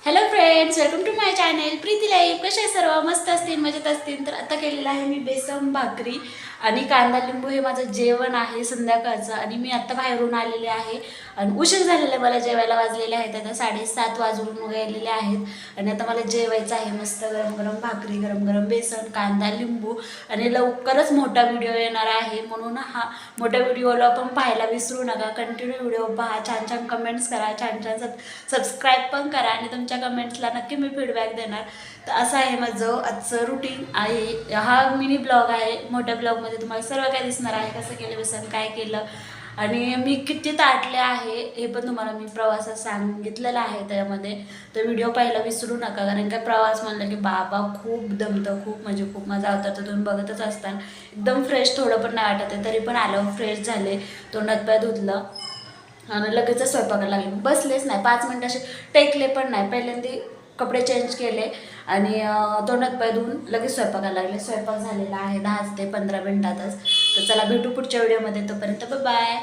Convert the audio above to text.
Hello friends, welcome to my channel Preeti life. कसे आहे सर्व? मस्त असतील, मजेत असतील. तर आता केलेलं आहे मी बेसन भाकरी आणि कांदा लिंबू. हे माझं जेवण आहे संध्याकाळचं. आणि मी आता बाहेरून आलेले आहे आणि उशीर झालेला आहे, मला जेवायला वाजलेले आहेत आता 7:30 वाजून गेलेले आहेत. आणि आता मला जेवायचं आहे मस्त गरम गरम भाकरी, गरम गरम बेसन, कांदा लिंबू. आणि लवकरच मोठा व्हिडिओ येणार आहे, म्हणून हा मोठ्या व्हिडिओला पण पाहायला विसरू नका. कंटिन्यू व्हिडिओ पहा, छान छान कमेंट्स करा, छान छान सबस्क्राईब पण करा आणि तुमच्या कमेंट्सला नक्की मी फीडबॅक देणार. तर असं आहे माझं आजचं रुटीन आहे. हा मिनी ब्लॉग आहे. मोठ्या ब्लॉगमध्ये तुम्हाला सर्व काय दिसणार आहे, कसं केलं बेसन, काय केलं आणि मी किती ताटले आहे हे पण तुम्हाला मी प्रवासात सांगितलेलं आहे त्यामध्ये. तर व्हिडिओ पाहायला विसरू नका, कारण काय प्रवास म्हणलं की बाबा खूप दमतं, खूप म्हणजे खूप. मजा होता तर तुम्ही बघतच असताना. एकदम फ्रेश थोडं पण नाही वाटत आहे, तरी पण आलं फ्रेश झाले, तोंडात पाय धुतलं आणि लगेचच स्वयंपाकाला लागले. बसलेच नाही 5 मिनटं, असे टेकले पण नाही. पहिल्यांदा कपडे चेंज केले आणि तोंडात पाय धुवून लगेच स्वयंपाकाला लागले. स्वयंपाक झालेला आहे 10 ते 15 मिनटातच. तर चला भेटू पुढच्या व्हिडिओमध्ये. तोपर्यंत बाय.